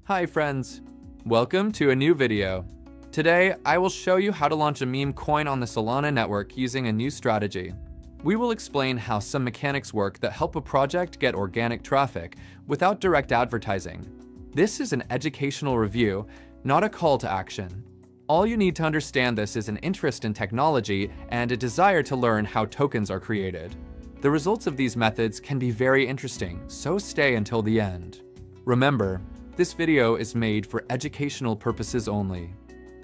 Hi friends, welcome to a new video. Today, I will show you how to launch a meme coin on the Solana network using a new strategy. We will explain how some mechanics work that help a project get organic traffic without direct advertising. This is an educational review, not a call to action. All you need to understand this is an interest in technology and a desire to learn how tokens are created. The results of these methods can be very interesting, so stay until the end. Remember, this video is made for educational purposes only.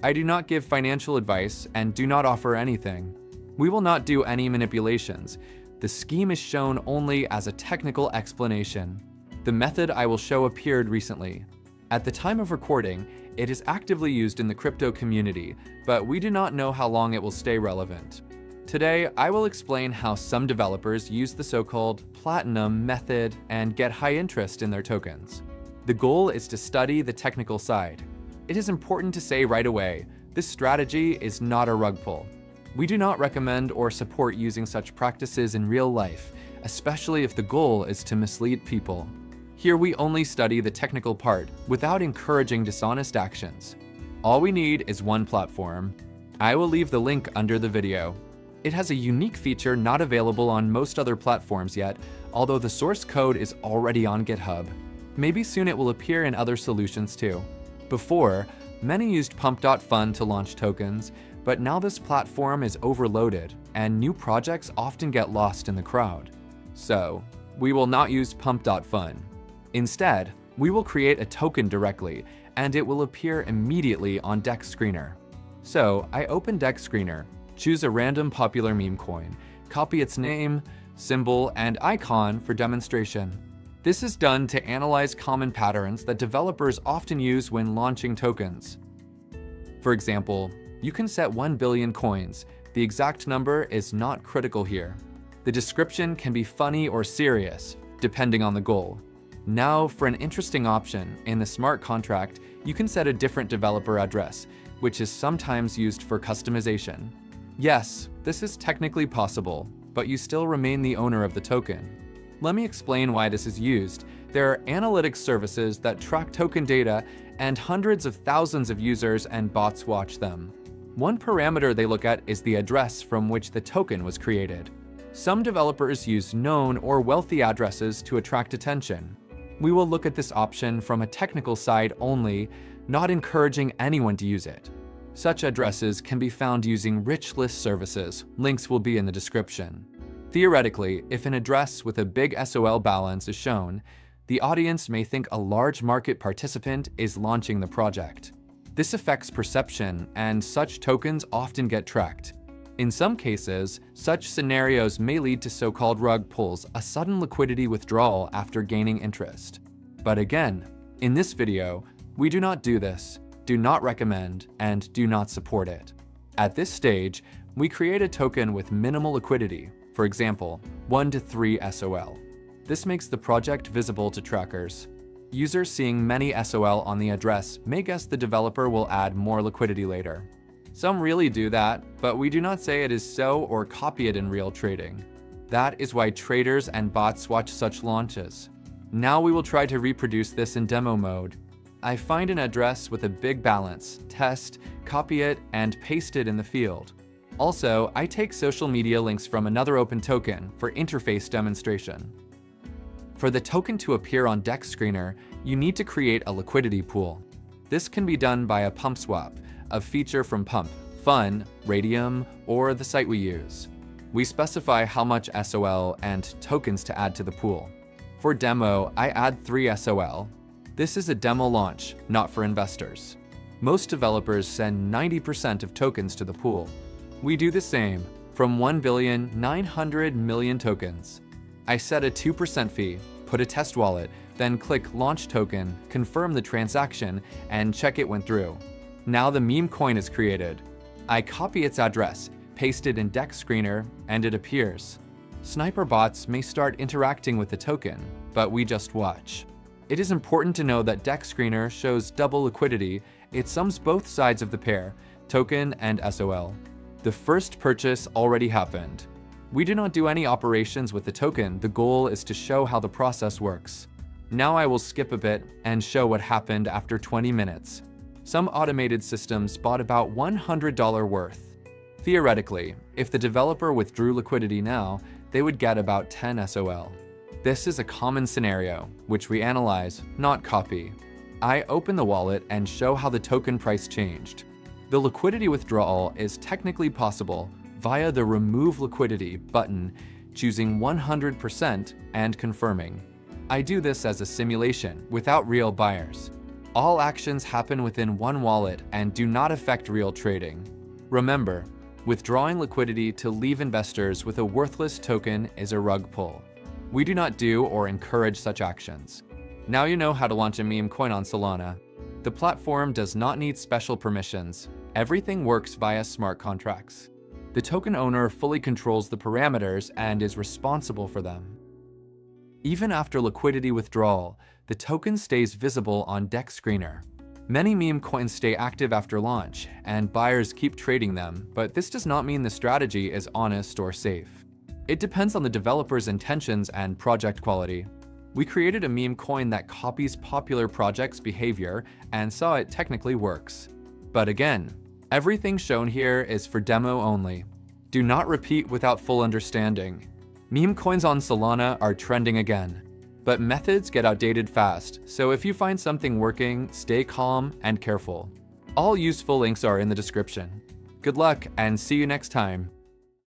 I do not give financial advice and do not offer anything. We will not do any manipulations. The scheme is shown only as a technical explanation. The method I will show appeared recently. At the time of recording, it is actively used in the crypto community, but we do not know how long it will stay relevant. Today, I will explain how some developers use the so-called platinum method and get high interest in their tokens. The goal is to study the technical side. It is important to say right away, this strategy is not a rug pull. We do not recommend or support using such practices in real life, especially if the goal is to mislead people. Here we only study the technical part without encouraging dishonest actions. All we need is one platform. I will leave the link under the video. It has a unique feature not available on most other platforms yet, although the source code is already on GitHub. Maybe soon it will appear in other solutions too. Before, many used Pump.Fun to launch tokens, but now this platform is overloaded and new projects often get lost in the crowd. So, we will not use Pump.Fun. Instead, we will create a token directly and it will appear immediately on Dex Screener. So, I open Dex Screener, choose a random popular meme coin, copy its name, symbol, and icon for demonstration. This is done to analyze common patterns that developers often use when launching tokens. For example, you can set 1 billion coins. The exact number is not critical here. The description can be funny or serious, depending on the goal. Now, for an interesting option, in the smart contract, you can set a different developer address, which is sometimes used for customization. Yes, this is technically possible, but you still remain the owner of the token. Let me explain why this is used. There are analytics services that track token data, and hundreds of thousands of users and bots watch them. One parameter they look at is the address from which the token was created. Some developers use known or wealthy addresses to attract attention. We will look at this option from a technical side only, not encouraging anyone to use it. Such addresses can be found using rich list services. Links will be in the description. Theoretically, if an address with a big SOL balance is shown, the audience may think a large market participant is launching the project. This affects perception, and such tokens often get tracked. In some cases, such scenarios may lead to so-called rug pulls, a sudden liquidity withdrawal after gaining interest. But again, in this video, we do not do this, do not recommend, and do not support it. At this stage, we create a token with minimal liquidity. For example, 1 to 3 SOL. This makes the project visible to trackers. Users seeing many SOL on the address may guess the developer will add more liquidity later. Some really do that, but we do not say it is so or copy it in real trading. That is why traders and bots watch such launches. Now we will try to reproduce this in demo mode. I find an address with a big balance, test, copy it, and paste it in the field. Also, I take social media links from another open token for interface demonstration. For the token to appear on Dex Screener, you need to create a liquidity pool. This can be done by a pump swap, a feature from Pump, Fun, Radium, or the site we use. We specify how much SOL and tokens to add to the pool. For demo, I add 3 SOL. This is a demo launch, not for investors. Most developers send 90% of tokens to the pool. We do the same, from 1,900,000,000 tokens. I set a 2% fee, put a test wallet, then click Launch Token, confirm the transaction, and check it went through. Now the meme coin is created. I copy its address, paste it in Dex Screener, and it appears. Sniper bots may start interacting with the token, but we just watch. It is important to know that Dex Screener shows double liquidity. It sums both sides of the pair, token and SOL. The first purchase already happened. We do not do any operations with the token. The goal is to show how the process works. Now I will skip a bit and show what happened after 20 minutes. Some automated systems bought about $100 worth. Theoretically, if the developer withdrew liquidity now, they would get about 10 SOL. This is a common scenario, which we analyze, not copy. I open the wallet and show how the token price changed. The liquidity withdrawal is technically possible via the Remove Liquidity button, choosing 100% and confirming. I do this as a simulation without real buyers. All actions happen within one wallet and do not affect real trading. Remember, withdrawing liquidity to leave investors with a worthless token is a rug pull. We do not do or encourage such actions. Now you know how to launch a meme coin on Solana. The platform does not need special permissions. Everything works via smart contracts. The token owner fully controls the parameters and is responsible for them. Even after liquidity withdrawal, the token stays visible on Dex Screener. Many meme coins stay active after launch, and buyers keep trading them, but this does not mean the strategy is honest or safe. It depends on the developer's intentions and project quality. We created a meme coin that copies popular projects' behavior and saw it technically works. But again, everything shown here is for demo only. Do not repeat without full understanding. Meme coins on Solana are trending again. But methods get outdated fast, so if you find something working, stay calm and careful. All useful links are in the description. Good luck and see you next time.